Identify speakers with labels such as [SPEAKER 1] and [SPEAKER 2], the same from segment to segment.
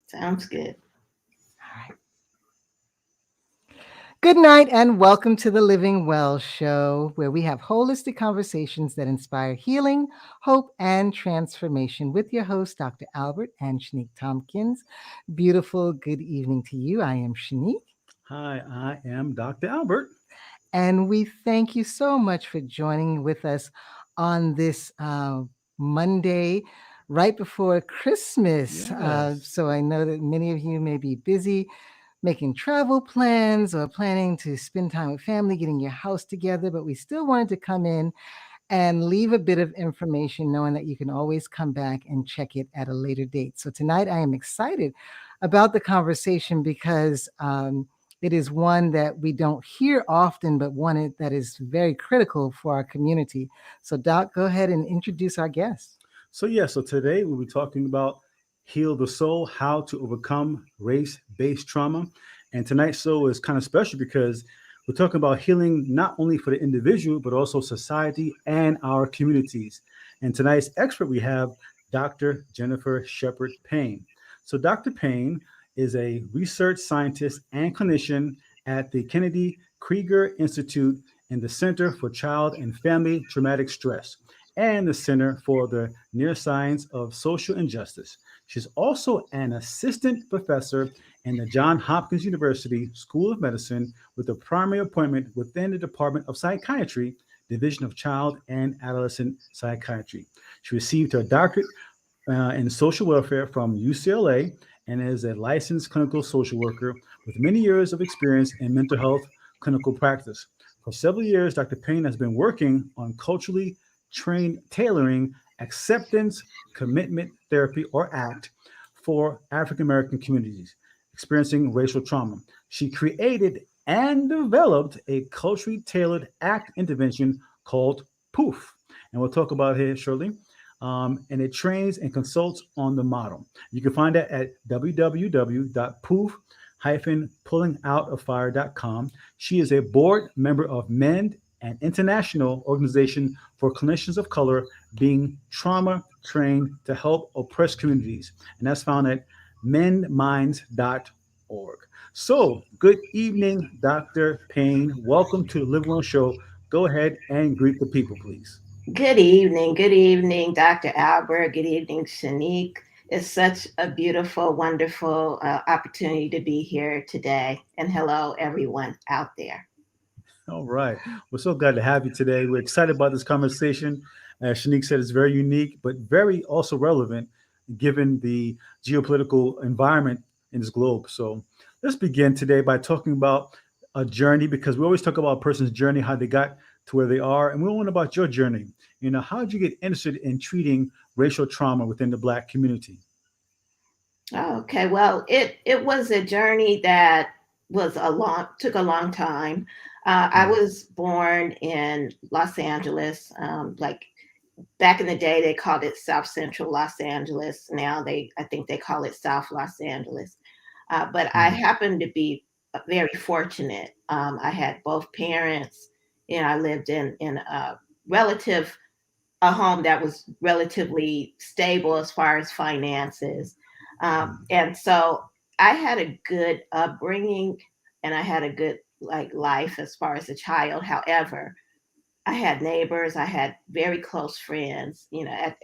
[SPEAKER 1] Sounds good.
[SPEAKER 2] All right. Good night and welcome to the Living Well Show, where we have holistic conversations that inspire healing, hope, and transformation with your hosts, Dr. Albert and Shanique Tompkins. Beautiful good evening to you. I am Shanique.
[SPEAKER 3] Hi, I am Dr. Albert.
[SPEAKER 2] And we thank you so much for joining with us on this Monday, right before Christmas.
[SPEAKER 3] Yes.
[SPEAKER 2] So I know that many of you may be busy making travel plans or planning to spend time with family, getting your house together, but we still wanted to come in and leave a bit of information, knowing that you can always come back and check it at a later date. So tonight I am excited about the conversation because it is one that we don't hear often, but one that is very critical for our community. So, Doc, go ahead and introduce our guest.
[SPEAKER 3] So today we'll be talking about Heal the Soul, how to overcome race-based trauma. And tonight's show is kind of special because we're talking about healing not only for the individual, but also society and our communities. And tonight's expert we have Dr. Jennifer Shepard Payne. So Dr. Payne is a research scientist and clinician at the Kennedy Krieger Institute and the Center for Child and Family Traumatic Stress and the Center for the Neuroscience of Social Injustice. She's also an assistant professor in the Johns Hopkins University School of Medicine with a primary appointment within the Department of Psychiatry, Division of Child and Adolescent Psychiatry. She received her doctorate in social welfare from UCLA and is a licensed clinical social worker with many years of experience in mental health clinical practice. For several years, Dr. Payne has been working on culturally trained tailoring acceptance commitment therapy or ACT for African American communities experiencing racial trauma. She created and developed a culturally tailored ACT intervention called POOF. And we'll talk about it here shortly. And it trains and consults on the model. You can find that at www.poof-pullingoutofire.com. She is a board member of MEND, an international organization for clinicians of color being trauma trained to help oppressed communities. And that's found at mendminds.org. So, good evening, Dr. Payne. Welcome to the Live Well Show. Go ahead and greet the people, please.
[SPEAKER 1] Good evening. Good evening, Dr. Albert. Good evening, Shanique. It's such a beautiful, wonderful opportunity to be here today. And hello, everyone out there.
[SPEAKER 3] All right. We're so glad to have you today. We're excited about this conversation. As Shanique said, it's very unique, but very also relevant given the geopolitical environment in this globe. So let's begin today by talking about a journey because we always talk about a person's journey, how they got to where they are. And we want about your journey. How did you get interested in treating racial trauma within the Black community?
[SPEAKER 1] Okay, well, it was a journey that took a long time. I
[SPEAKER 3] Mm,
[SPEAKER 1] was born in Los Angeles, like back in the day they called it South Central Los Angeles. Now I think they call it South Los Angeles. But I
[SPEAKER 3] mm,
[SPEAKER 1] happened to be very fortunate. I had both parents, and I lived in relative a home that was relatively stable as far as finances.
[SPEAKER 3] mm,
[SPEAKER 1] And so I had a good upbringing and I had a good like life as far as a child. However, I had neighbors, I had very close friends,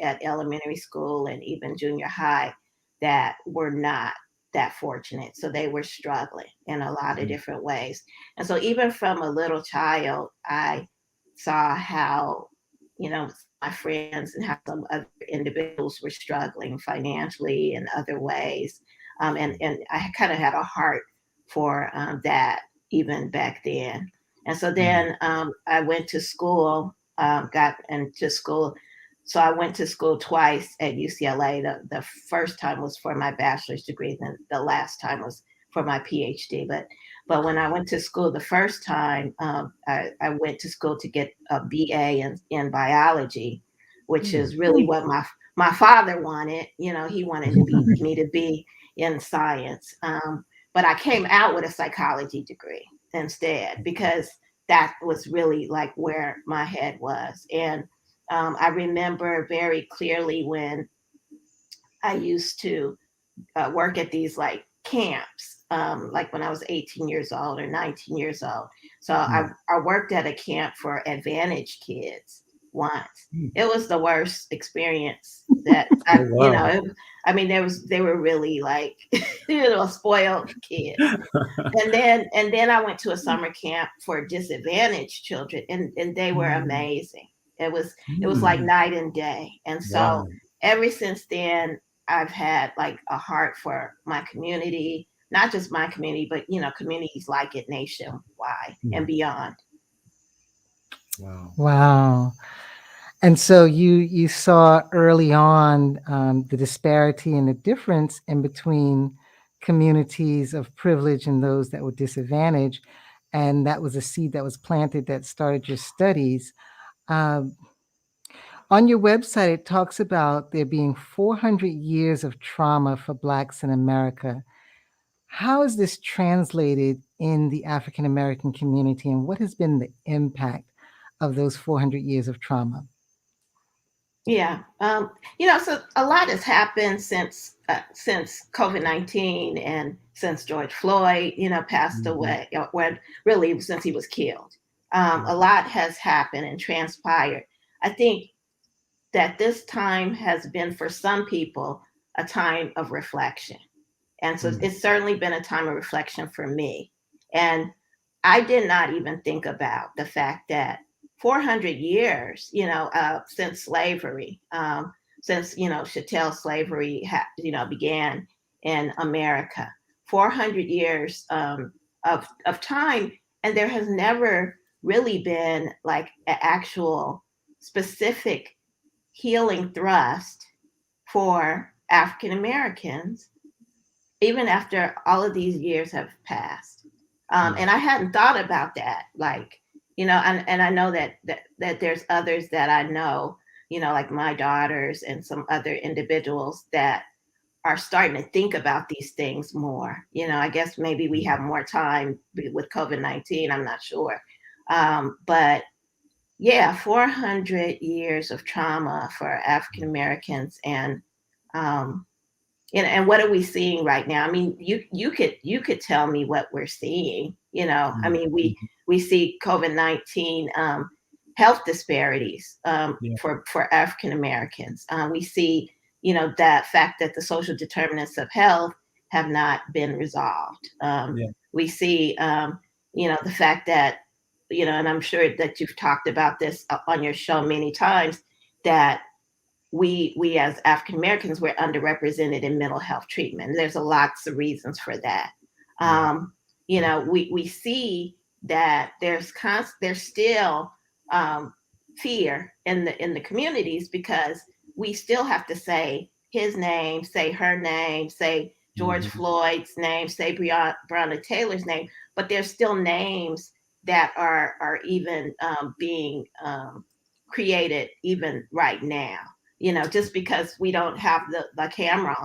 [SPEAKER 1] at elementary school and even junior high that were not that fortunate. So they were struggling in a lot of
[SPEAKER 3] mm,
[SPEAKER 1] different ways. And so even from a little child, I saw how, my friends and how some other individuals were struggling financially in other ways. And I kind of had a heart for that even back then. And so
[SPEAKER 3] mm,
[SPEAKER 1] then I went to school, got into school. So I went to school twice at UCLA. The first time was for my bachelor's degree, then the last time was for my PhD. But when I went to school the first time, I went to school to get a BA in biology, which
[SPEAKER 3] mm,
[SPEAKER 1] is really what my father wanted. He wanted me to be in science. But I came out with a psychology degree instead because that was really like where my head was. And I remember very clearly when I used to work at these like camps, like when I was 18 years old or 19 years old. So
[SPEAKER 3] Mm.
[SPEAKER 1] I worked at a camp for advantaged kids once.
[SPEAKER 3] Mm.
[SPEAKER 1] It was the worst experience that
[SPEAKER 3] Oh,
[SPEAKER 1] you
[SPEAKER 3] wow.
[SPEAKER 1] know, I mean, they were really like, spoiled kids. And then I went to a summer camp for disadvantaged children, and they were
[SPEAKER 3] Mm.
[SPEAKER 1] amazing. It was like
[SPEAKER 3] Mm.
[SPEAKER 1] night and day. And so
[SPEAKER 3] Wow.
[SPEAKER 1] ever since then, I've had like a heart for my community, not just my community, but communities like it nationwide and
[SPEAKER 3] Mm.
[SPEAKER 1] beyond.
[SPEAKER 3] Wow.
[SPEAKER 2] Wow. And so you saw early on the disparity and the difference in between communities of privilege and those that were disadvantaged, and that was a seed that was planted that started your studies. Um, on your website, it talks about there being 400 years of trauma for Blacks in America. How is this translated in the African American community, and what has been the impact of those 400 years of trauma?
[SPEAKER 1] Yeah, so a lot has happened since COVID-19 and since George Floyd, passed
[SPEAKER 3] Mhm.
[SPEAKER 1] away, when really since he was killed. A
[SPEAKER 3] Right.
[SPEAKER 1] lot has happened and transpired. I think that this time has been for some people a time of reflection. And so
[SPEAKER 3] Mm.
[SPEAKER 1] it's certainly been a time of reflection for me. And I did not even think about the fact that 400 years, since slavery, since, chattel slavery, began in America, 400 years of time. And there has never really been like an actual specific healing thrust for African Americans, even after all of these years have passed.
[SPEAKER 3] Mm.
[SPEAKER 1] And I hadn't thought about that. Like, and I know that there's others that I know, like my daughters and some other individuals that are starting to think about these things more. I guess maybe we have more time with COVID-19. I'm not sure. But yeah, 400 years of trauma for African Americans, um, and what are we seeing right now? I mean, you could tell me what we're seeing. I
[SPEAKER 3] Mm.
[SPEAKER 1] mean,
[SPEAKER 3] Mhm.
[SPEAKER 1] we see COVID-19 health disparities
[SPEAKER 3] Yeah.
[SPEAKER 1] for African Americans. We see that fact that the social determinants of health have not been resolved.
[SPEAKER 3] Yeah.
[SPEAKER 1] We see the fact that and I'm sure that you've talked about this on your show many times, that we as African Americans, we're underrepresented in mental health treatment. And there's a lots of reasons for that.
[SPEAKER 3] Right.
[SPEAKER 1] We see that there's still fear in the communities, because we still have to say his name, say her name, say George
[SPEAKER 3] Mhm.
[SPEAKER 1] Floyd's name, say Breonna Taylor's name, but there's still names that are even being created even right now. Just because we don't have the camera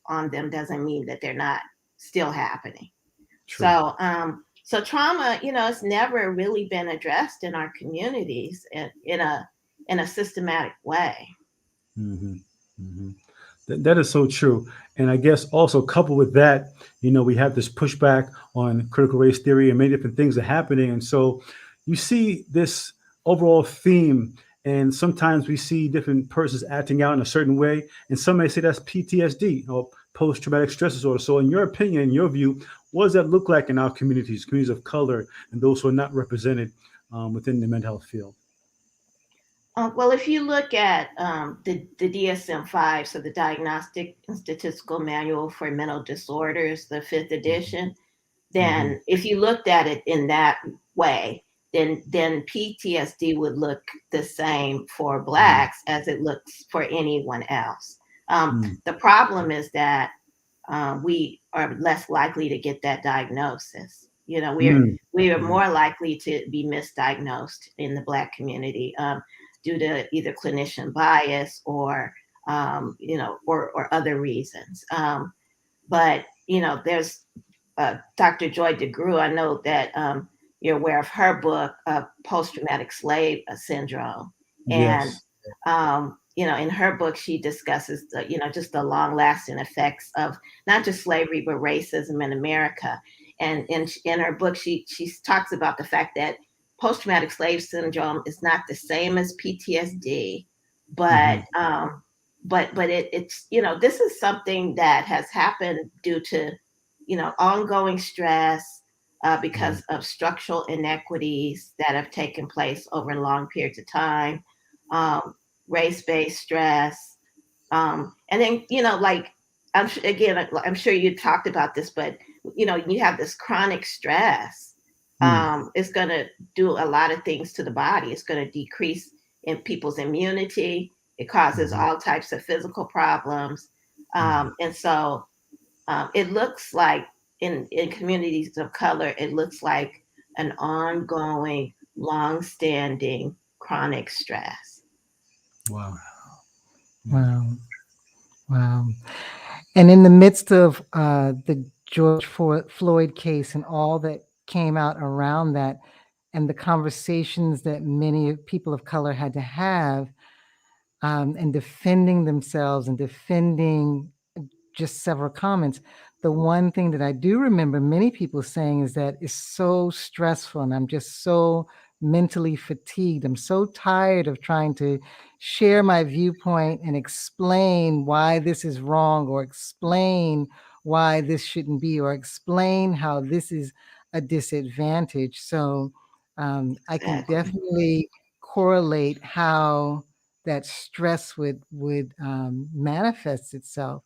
[SPEAKER 1] on them doesn't mean that they're not still happening.
[SPEAKER 3] True.
[SPEAKER 1] So trauma, it's never really been addressed in our communities in a systematic way.
[SPEAKER 3] Hmm. Hmm. That is so true. And I guess also coupled with that, we have this pushback on critical race theory and many different things are happening. And so you see this overall theme, and sometimes we see different persons acting out in a certain way. And some may say that's PTSD or post traumatic stress disorder. So, in your opinion, in your view, what does that look like in our communities of color, and those who are not represented within the mental health field?
[SPEAKER 1] Well, if you look at the DSM-5, so the Diagnostic and Statistical Manual for Mental Disorders, the fifth edition,
[SPEAKER 3] Hmm.
[SPEAKER 1] then if you looked at it in that way, then PTSD would look the same for Blacks as it looks for anyone else. The problem is that we are less likely to get that diagnosis. We are more likely to be misdiagnosed in the Black community, due to either clinician bias or or other reasons. But there's Dr. Joy DeGruy. I know that you're aware of her book, Post Traumatic Slave Syndrome, and
[SPEAKER 3] Yes.
[SPEAKER 1] in her book, she discusses just the long lasting effects of not just slavery, but racism in America. And in her book, she talks about the fact that post-traumatic slave syndrome is not the same as PTSD, but it's this is something that has happened due to ongoing stress, because of structural inequities that have taken place over long periods of time, race-based stress, and then like I'm sure you talked about this, but you have this chronic stress. It's going to do a lot of things to the body. It's going to decrease in people's immunity. It causes all types of physical problems, and so it looks like in communities of color, it looks like an ongoing, long-standing chronic stress.
[SPEAKER 3] Wow.
[SPEAKER 2] Wow. Wow. And in the midst of the George Floyd case and all that came out around that, and the conversations that many people of color had to have, and defending themselves and defending just several comments. The one thing that I do remember many people saying is that it's so stressful and I'm just so mentally fatigued. I'm so tired of trying to share my viewpoint and explain why this is wrong, or explain why this shouldn't be, or explain how this is a disadvantage. So I can
[SPEAKER 1] Exactly.
[SPEAKER 2] definitely correlate how that stress would manifest itself.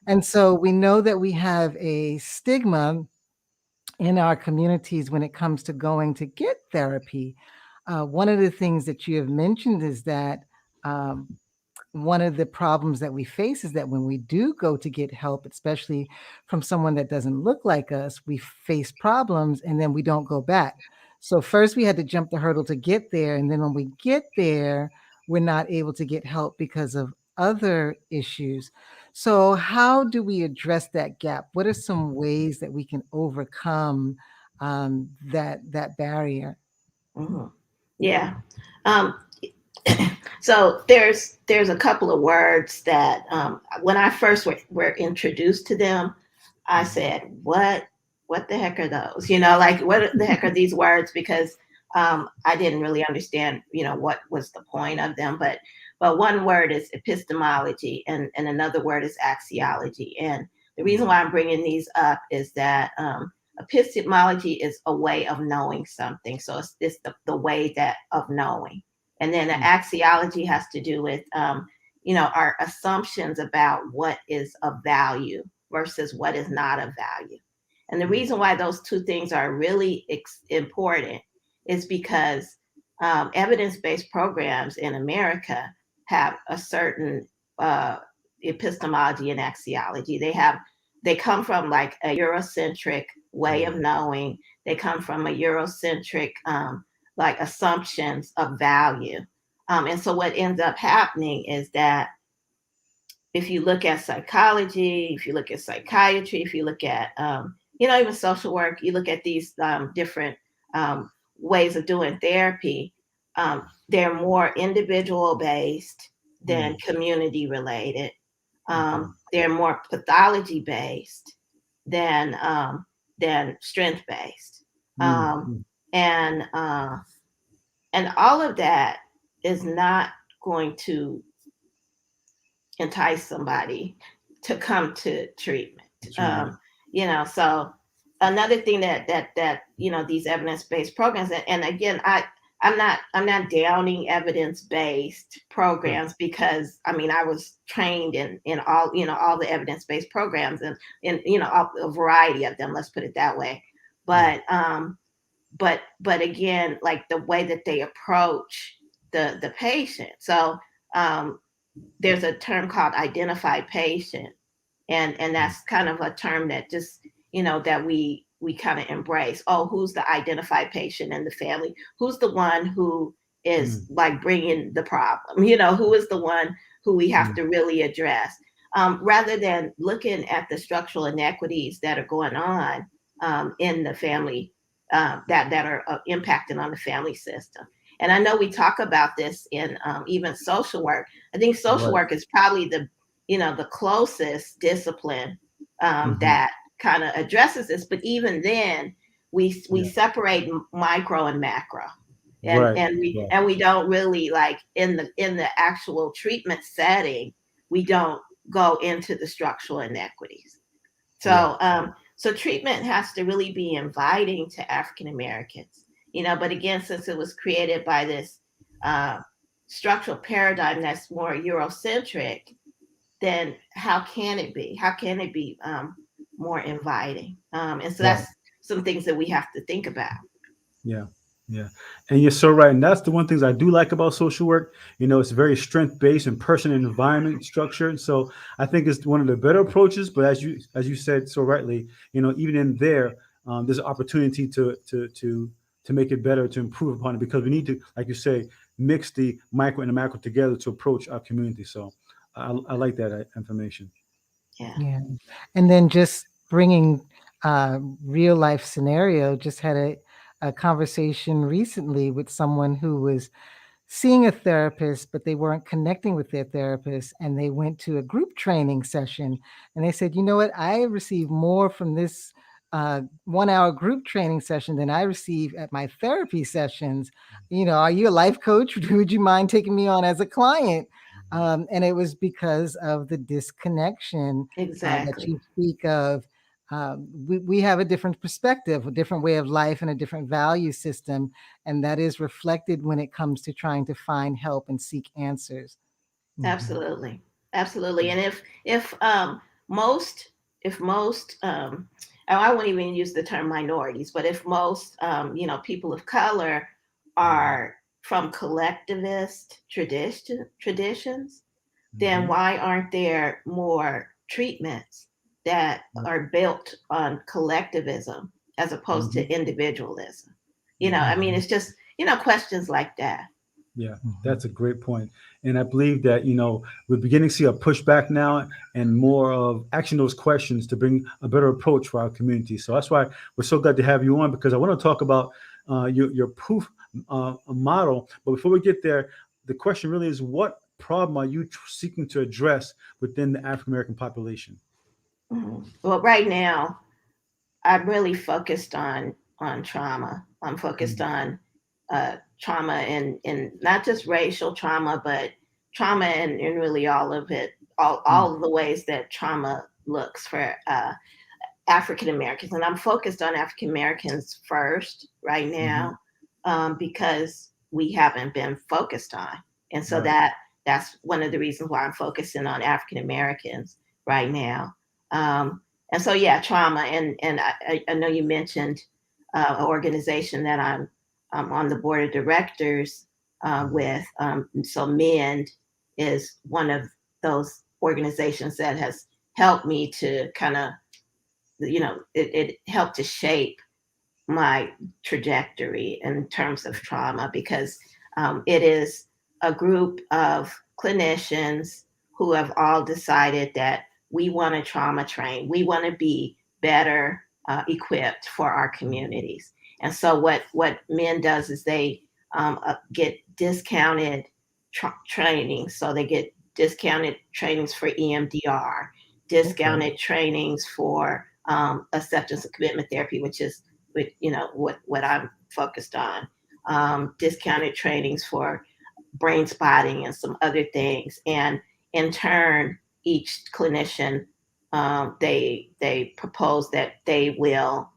[SPEAKER 2] And so we know that we have a stigma in our communities when it comes to going to get therapy. One of the things that you have mentioned is that um, one of the problems that we face is that when we do go to get help, especially from someone that doesn't look like us, we face problems and then we don't go back. So first we had to jump the hurdle to get there. And then when we get there, we're not able to get help because of other issues. So how do we address that gap? What are some ways that we can overcome that barrier?
[SPEAKER 1] Mhm. Yeah. Um, so there's a couple of words that when I first were introduced to them, I said, what the heck are those? Like what the heck are these words? Because I didn't really understand, what was the point of them. But one word is epistemology, and another word is axiology. And the reason why I'm bringing these up is that epistemology is a way of knowing something. So it's the way that of knowing. And then the axiology has to do with, our assumptions about what is of value versus what is not of value. And the reason why those two things are really important is because evidence-based programs in America have a certain epistemology and axiology. They come from like a Eurocentric way of knowing. They come from a Eurocentric like assumptions of value. And so what ends up happening is that if you look at psychology, if you look at psychiatry, if you look at even social work, you look at these different ways of doing therapy. They're more individual based than community related. They're more pathology based than strength based, and all of that is not going to entice somebody to come to treatment. So another thing that these evidence-based programs, and again, I'm not downing evidence-based programs, because I was trained in all the evidence-based programs, and in a variety of them, let's put it that way. But again, like the way that they approach the patient. So there's a term called identified patient, and that's kind of a term that just that we kind of embrace. Oh, who's the identified patient in the family? Who's the one who is like bringing the problem? Who is the one who we have to really address, rather than looking at the structural inequities that are going on in the family, that are impacting on the family system. And I know we talk about this in even social work. I think social
[SPEAKER 3] Right.
[SPEAKER 1] work is probably the closest discipline
[SPEAKER 3] Hmm.
[SPEAKER 1] that kind of addresses this. But even then, we
[SPEAKER 3] Yeah.
[SPEAKER 1] separate micro and macro, and
[SPEAKER 3] Right.
[SPEAKER 1] and we
[SPEAKER 3] Right.
[SPEAKER 1] and we don't really, like, in the actual treatment setting, we don't go into the structural inequities.
[SPEAKER 3] Yeah.
[SPEAKER 1] So treatment has to really be inviting to African Americans, but again, since it was created by this uh, structural paradigm that's more Eurocentric, then how can it be? How can it be more inviting? And so
[SPEAKER 3] Right.
[SPEAKER 1] that's some things that we have to think about.
[SPEAKER 3] Yeah. Yeah. And you're so right. And that's the one things I do like about social work. It's very strength based and person and environment structured. So I think it's one of the better approaches. But as you said so rightly, even in there, there's an opportunity to make it better, to improve upon it, because we need to, like you say, mix the micro and the macro together to approach our community. So I like that information.
[SPEAKER 1] Yeah.
[SPEAKER 2] Yeah. And then just bringing real life scenario, just had a conversation recently with someone who was seeing a therapist, but they weren't connecting with their therapist. And they went to a group training session and they said, you know what? I receive more from this 1 hour group training session than I receive at my therapy sessions. Are you a life coach? Would you mind taking me on as a client? And it was because of the disconnection that
[SPEAKER 1] Exactly.
[SPEAKER 2] you speak of. We have a different perspective, a different way of life, and a different value system, and that is reflected when it comes to trying to find help and seek answers. Mhm.
[SPEAKER 1] Absolutely. Absolutely. And most if most I won't even use the term minorities, but if most people of color
[SPEAKER 3] Hmm.
[SPEAKER 1] are from collectivist traditions, then
[SPEAKER 3] Hmm.
[SPEAKER 1] why aren't there more treatments that are built on collectivism as opposed to
[SPEAKER 3] Hmm.
[SPEAKER 1] individualism?
[SPEAKER 3] Yeah.
[SPEAKER 1] I mean,
[SPEAKER 2] Mhm.
[SPEAKER 1] it's just, questions like that.
[SPEAKER 3] Yeah,
[SPEAKER 2] Mhm.
[SPEAKER 3] that's a great point. And I believe that, we're beginning to see a pushback now and more of asking those questions to bring a better approach for our community. So that's why we're so glad to have you on, because I want to talk about your proof model. But before we get there, the question really is, what problem are you seeking to address within the African American population?
[SPEAKER 1] Mhm. Well, right now, I'm really focused on trauma. I'm focused
[SPEAKER 3] Mm.
[SPEAKER 1] on trauma, and not just racial trauma, but trauma and really all of it,
[SPEAKER 3] Mm.
[SPEAKER 1] all of the ways that trauma looks for African Americans. And I'm focused on African Americans first right
[SPEAKER 3] Hmm.
[SPEAKER 1] now, because we haven't been focused on. And so
[SPEAKER 3] Right.
[SPEAKER 1] that's one of the reasons why I'm focusing on African Americans right now. And so, yeah, trauma. And I know you mentioned an organization that I'm on the board of directors
[SPEAKER 3] Hmm.
[SPEAKER 1] with. So MEND is one of those organizations that has helped me to kind of, it helped to shape my trajectory in terms of trauma, because it is a group of clinicians who have all decided that we want to trauma train. We want to be better equipped for our communities. And so what Men does is they get discounted training. So they get discounted trainings for EMDR,
[SPEAKER 3] Okay.
[SPEAKER 1] discounted trainings for acceptance and commitment therapy, which is what I'm focused on. Discounted trainings for brain spotting and some other things, and in turn, each clinician, they propose that they will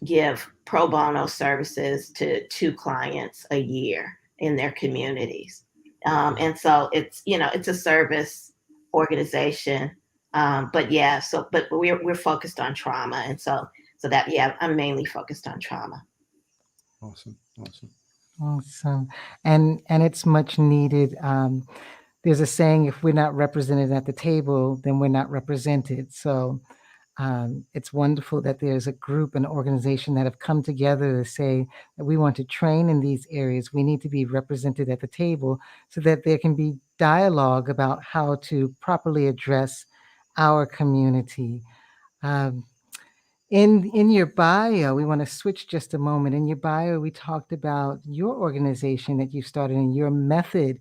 [SPEAKER 1] give pro bono services to 2 clients a year in their communities.
[SPEAKER 3] Okay.
[SPEAKER 1] And so it's a service organization. But yeah, but we're focused on trauma. And so that, yeah, I'm mainly focused on trauma.
[SPEAKER 3] Awesome. Awesome.
[SPEAKER 2] Awesome. And it's much needed. There's a saying, if we're not represented at the table, then we're not represented. So it's wonderful that there's a group, an organization that have come together to say that we want to train in these areas. We need to be represented at the table so that there can be dialogue about how to properly address our community. Um, In your bio, we want to switch just a moment. In your bio, we talked about your organization that you started and your method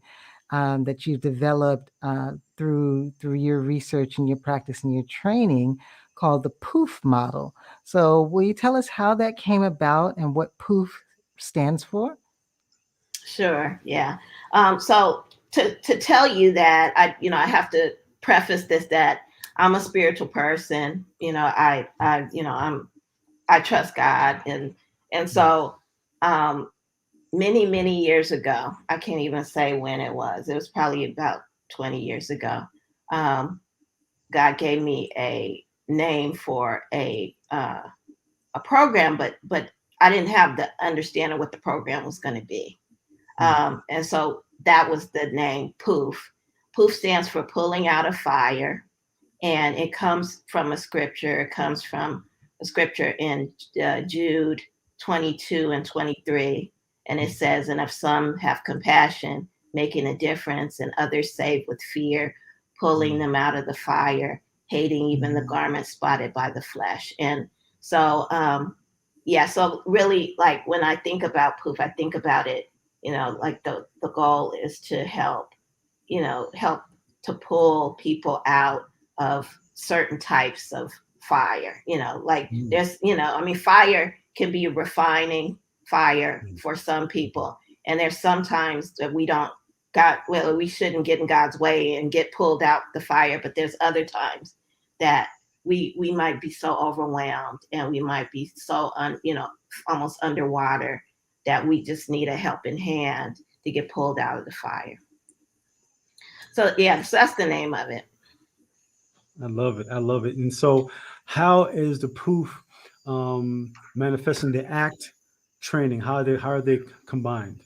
[SPEAKER 2] that you've developed through your research and your practice and your training, called the POOF model. So, will you tell us how that came about and what POOF stands for?
[SPEAKER 1] Sure. Yeah. So to tell you that I have to preface this that I'm a spiritual person. I trust God, and so um, many years ago, I can't even say when it was. It was probably about 20 years ago. Um, God gave me a name for a program, but I didn't have the understanding what the program was going to be. And so that was the name POOF. POOF stands for pulling out a fire, and it comes from a scripture. It comes from a scripture in Jude 22 and 23. And it says, and if some have compassion, making a difference, and others save with fear, pulling them out of the fire, hating even the garment spotted by the flesh. And so, yeah, so really, like when I think about POOF, I think about it, like the goal is to help to pull people out of certain types of fire. Like there's, I mean, fire can be refining fire for some people. And there's sometimes that we shouldn't get in God's way and get pulled out the fire. But there's other times that we might be so overwhelmed and we might be so, almost underwater that we just need a helping hand to get pulled out of the fire. So yeah, so that's the name of it.
[SPEAKER 3] I love it. I love it. And so, how is the proof manifesting the act training? How are they combined?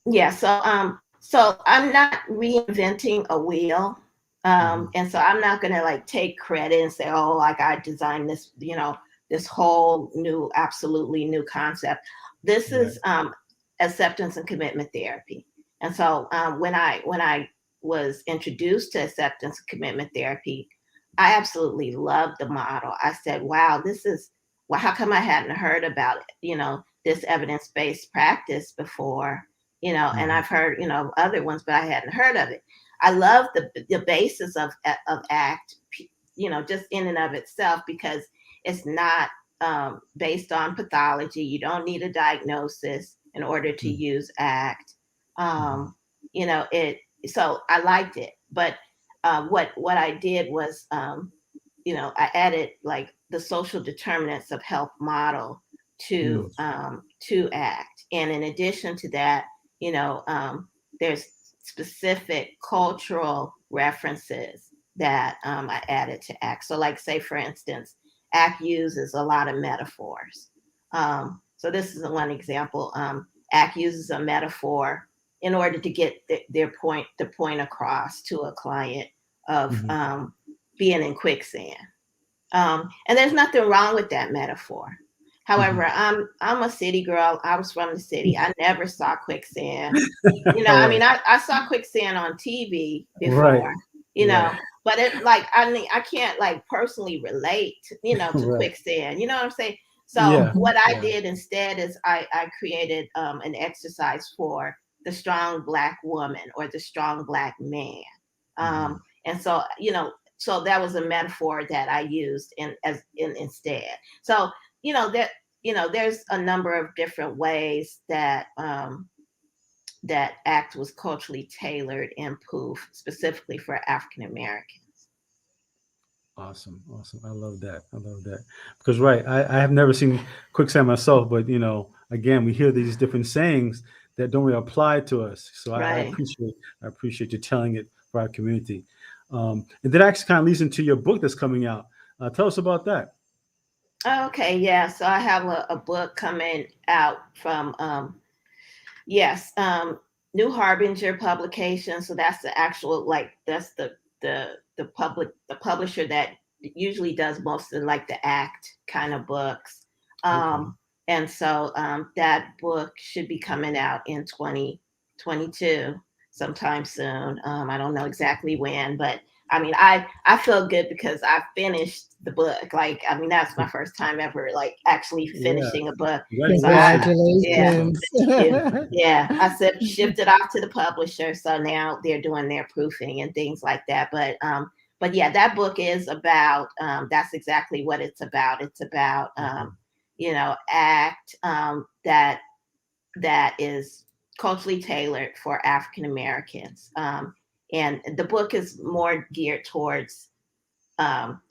[SPEAKER 1] Yeah, so I'm not reinventing a wheel.
[SPEAKER 3] Hmm.
[SPEAKER 1] And so I'm not gonna like take credit and say, oh, like I designed this, this whole new, absolutely new concept. This
[SPEAKER 3] Right.
[SPEAKER 1] is acceptance and commitment therapy. And so when I was introduced to acceptance and commitment therapy, I absolutely loved the model. I said, wow, well, how come I hadn't heard about it, this evidence-based practice before? And
[SPEAKER 3] Hmm.
[SPEAKER 1] I've heard, other ones, but I hadn't heard of it. I love the basis of ACT, just in and of itself, because it's not based on pathology. You don't need a diagnosis in order to use ACT.
[SPEAKER 3] Hmm.
[SPEAKER 1] Um, it. So I liked it, but what I did was, I added like the social determinants of health model to ACT, and in addition to that, there's specific cultural references that I added to ACT. So, like, say, for instance, ACT uses a lot of metaphors. So, this is one example. ACT uses a metaphor in order to get the point across to a client of
[SPEAKER 3] Hmm.
[SPEAKER 1] being in quicksand. And there's nothing wrong with that metaphor. However,
[SPEAKER 3] Hmm.
[SPEAKER 1] I'm a city girl. I was from the city. I never saw quicksand.
[SPEAKER 3] All
[SPEAKER 1] I
[SPEAKER 3] right.
[SPEAKER 1] mean, I saw quicksand on TV
[SPEAKER 3] Right.
[SPEAKER 1] before,
[SPEAKER 3] Right.
[SPEAKER 1] but it like I mean I can't like personally relate, to
[SPEAKER 3] Right.
[SPEAKER 1] quicksand. You know what I'm saying? So
[SPEAKER 3] Yeah.
[SPEAKER 2] Mhm.
[SPEAKER 1] what I
[SPEAKER 3] Yeah.
[SPEAKER 1] did instead is I created an exercise for the strong Black woman or the strong Black man.
[SPEAKER 3] Hmm.
[SPEAKER 1] And so, so that was a metaphor that I used instead. So, that there's a number of different ways that act was culturally tailored and poof specifically for African Americans.
[SPEAKER 3] Awesome. Awesome. I love that. I love that. Because right, I have never seen quicksand myself, but again, we hear these different sayings that don't really apply to us. So
[SPEAKER 1] Right.
[SPEAKER 3] I appreciate you telling it for our community. And that actually kind of leads into your book that's coming out. Tell us about that.
[SPEAKER 1] Okay. Yeah. So I have a book coming out from yes, New Harbinger publication. So that's the actual like that's the publisher that usually does most of like the ACT kind of books.
[SPEAKER 3] Okay.
[SPEAKER 1] And so that book should be coming out in 2022 sometime soon. I don't know exactly when, but I mean, I feel good because I finished the book. Like, I mean, that's my first time ever like actually
[SPEAKER 3] Yeah.
[SPEAKER 1] finishing a book. So
[SPEAKER 3] Congratulations.
[SPEAKER 1] yeah,
[SPEAKER 2] Congratulations.
[SPEAKER 1] thank you. Yeah, I said shipped it off to the publisher, so now they're doing their proofing and things like that. But yeah, that book is about. That's exactly what it's about. It's about act that is culturally tailored for African Americans. And the book is more geared towards um,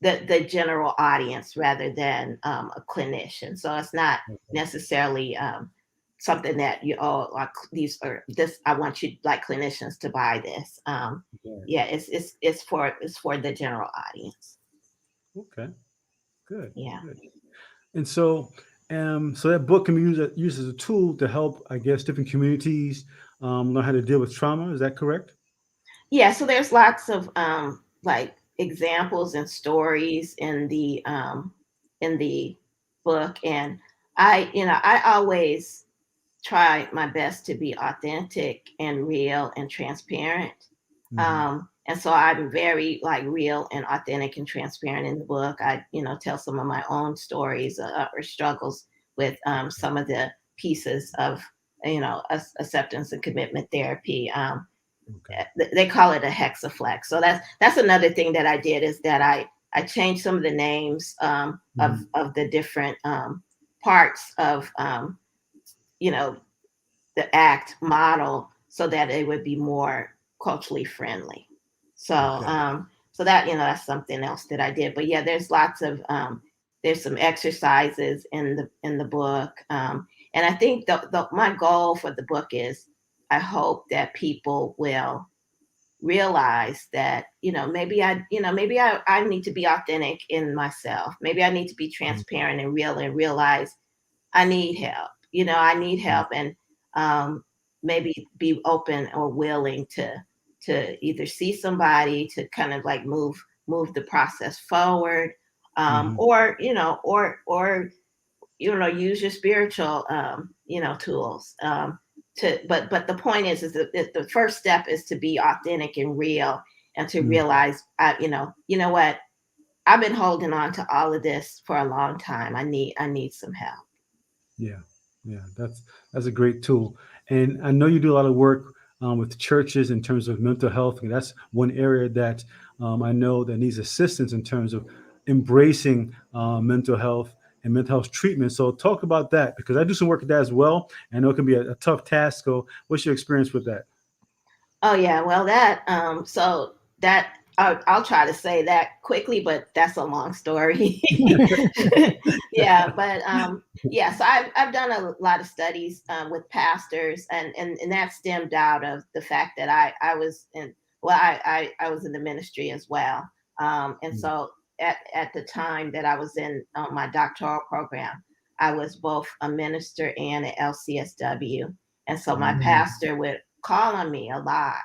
[SPEAKER 1] the general audience rather than a clinician. So it's not necessarily something that like these or this. I want you like clinicians to buy this.
[SPEAKER 3] Okay.
[SPEAKER 1] Yeah, it's for the general audience.
[SPEAKER 3] Okay. Good.
[SPEAKER 1] Yeah.
[SPEAKER 3] Good. And so that book can be used as a tool to help, I guess, different communities learn how to deal with trauma. Is that correct?
[SPEAKER 1] Yeah, so there's lots of like examples and stories in the book, and I always try my best to be authentic and real and transparent.
[SPEAKER 3] Mm-hmm.
[SPEAKER 1] And so I'm very like real and authentic and transparent in the book. I tell some of my own stories or struggles with some of the pieces of acceptance and commitment therapy.
[SPEAKER 3] Okay.
[SPEAKER 1] They call it a hexaflex. So that's another thing that I did is that I changed some of the names
[SPEAKER 3] Mm-hmm.
[SPEAKER 1] of the different parts of you know the ACT model so that it would be more culturally friendly. So
[SPEAKER 3] Okay.
[SPEAKER 1] so that that's something else that I did. But yeah, there's lots of there's some exercises in the book, and I think my goal for the book is I hope that people will realize that maybe I need to be authentic in myself. Maybe I need to be transparent and real and realize I need help. I need help, and um, maybe be open or willing to either see somebody to kind of like move the process forward,
[SPEAKER 3] Mm-hmm.
[SPEAKER 1] or use your spiritual tools. But the point is that the first step is to be authentic and real, and to
[SPEAKER 3] Mm-hmm.
[SPEAKER 1] realize, what, I've been holding on to all of this for a long time. I need some help.
[SPEAKER 3] Yeah, yeah, that's a great tool. And I know you do a lot of work with churches in terms of mental health, and that's one area that I know that needs assistance in terms of embracing mental health and mental health treatment. So talk about that because I do some work with that as well. And I know it can be a tough task. So what's your experience with that?
[SPEAKER 1] Oh yeah, well I'll try to say that quickly, but that's a long story. Yeah, but yeah, so I've done a lot of studies with pastors, and that stemmed out of the fact that I was in well I was in the ministry as well, and so at the time that I was in my doctoral program, I was both a minister and an LCSW, and so my
[SPEAKER 3] Mm-hmm.
[SPEAKER 1] pastor would call on me a lot,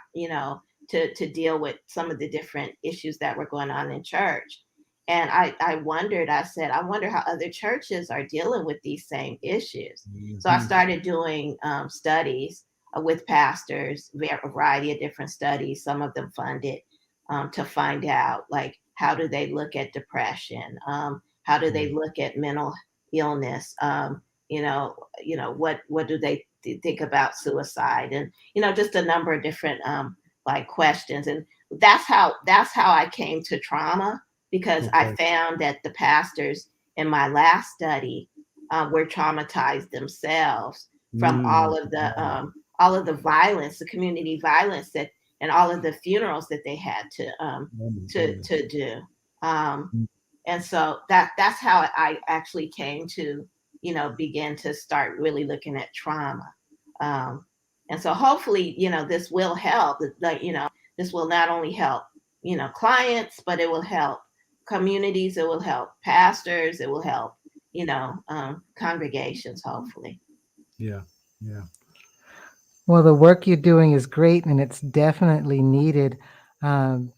[SPEAKER 1] to deal with some of the different issues that were going on in church. And I wondered, I said, I wonder how other churches are dealing with these same issues. So I
[SPEAKER 3] Mm-hmm.
[SPEAKER 1] started doing studies with pastors, a variety of different studies, some of them funded, to find out like how do they look at depression, how do they look at mental illness, what do they think about suicide, and just a number of different like questions. And that's how I came to trauma, because I
[SPEAKER 3] Okay.
[SPEAKER 1] found that the pastors in my last study were traumatized themselves from
[SPEAKER 3] Mm-hmm.
[SPEAKER 1] all of the violence, the community violence that, and all of the funerals that they had
[SPEAKER 3] Oh my goodness.
[SPEAKER 1] to do. Um, and so that's how I actually came to begin to start really looking at trauma. Um, and so hopefully this will help. Like this will not only help clients, but it will help communities. It will help pastors. It will help congregations. Hopefully.
[SPEAKER 3] Yeah. Yeah.
[SPEAKER 2] Well, the work you're doing is great and it's definitely needed um,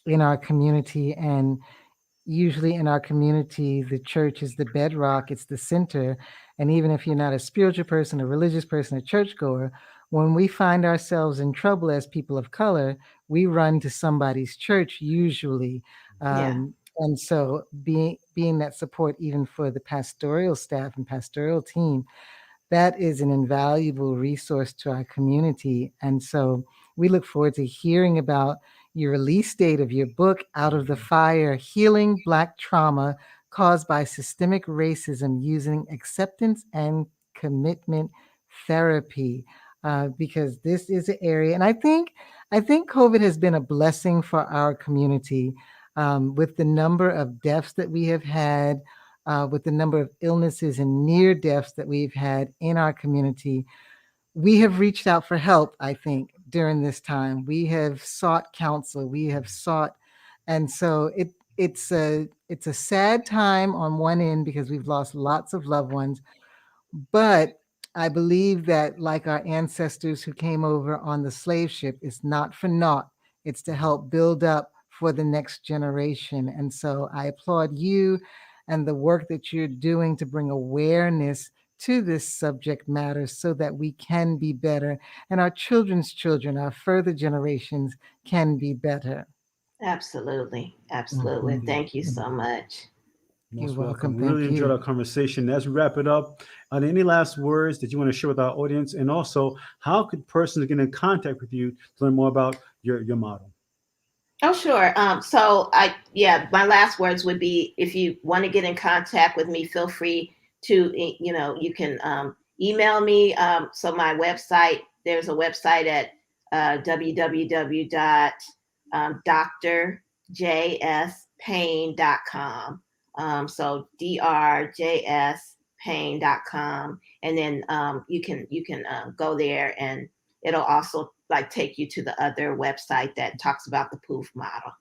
[SPEAKER 2] in our community. And usually in our community, the church is the bedrock, it's the center. And even if you're not a spiritual person, a religious person, a churchgoer, when we find ourselves in trouble as people of color, we run to somebody's church usually.
[SPEAKER 1] Yeah.
[SPEAKER 2] And so being that support even for the pastoral staff and pastoral team, that is an invaluable resource to our community. And so we look forward to hearing about your release date of your book, Out of the Fire: Healing Black Trauma Caused by Systemic Racism Using Acceptance and Commitment Therapy. Because this is an area, and I think COVID has been a blessing for our community, with the number of deaths that we have had, with the number of illnesses and near deaths that we've had in our community. We have reached out for help, I think, during this time. We have sought counsel. We have sought, and so it's a sad time on one end because we've lost lots of loved ones. But I believe that, like our ancestors who came over on the slave ship, it's not for naught. It's to help build up for the next generation. And so I applaud you and the work that you're doing to bring awareness to this subject matter so that we can be better and our children's children, our further generations, can be better.
[SPEAKER 1] Absolutely. Absolutely.
[SPEAKER 2] Mhm.
[SPEAKER 1] Thank you so much.
[SPEAKER 2] You're
[SPEAKER 3] Most
[SPEAKER 2] welcome.
[SPEAKER 3] welcome. We really
[SPEAKER 2] Thank
[SPEAKER 3] enjoyed
[SPEAKER 2] you.
[SPEAKER 3] our conversation. As we wrap it up, are there any last words that you want to share with our audience? And also, how could persons get in contact with you to learn more about your model?
[SPEAKER 1] Oh, sure. My last words would be, if you want to get in contact with me, feel free to, you can email me. So my website, there's a website at www.drjspayne.com. So drjspayne.com. And then you can go there, and it'll also like take you to the other website that talks about the POOF model.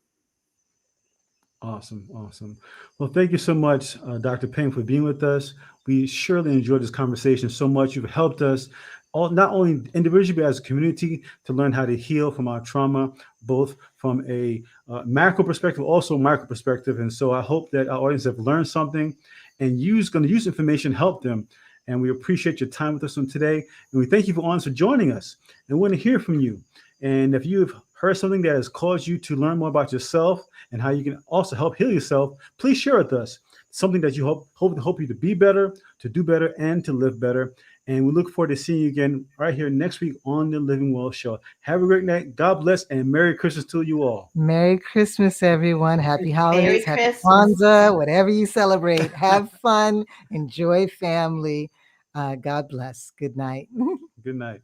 [SPEAKER 3] Awesome, awesome. Well, thank you so much, Dr. Payne, for being with us. We surely enjoyed this conversation so much. You've helped us all, not only individually, but as a community, to learn how to heal from our trauma, both from a macro perspective, also micro perspective. And so I hope that our audience have learned something and going to use information, help them. And we appreciate your time with us on today. And we thank you for joining us. And we want to hear from you. And if you've heard something that has caused you to learn more about yourself and how you can also help heal yourself, please share with us something that you hope you to be better, to do better, and to live better. And we look forward to seeing you again right here next week on the Living Well Show. Have a great night. God bless, and Merry Christmas to you all.
[SPEAKER 2] Merry Christmas, everyone. Happy holidays.
[SPEAKER 1] Merry
[SPEAKER 2] Happy
[SPEAKER 1] Christmas.
[SPEAKER 2] Kwanzaa, whatever you celebrate. Have fun. Enjoy family. God bless. Good night.
[SPEAKER 3] Good night.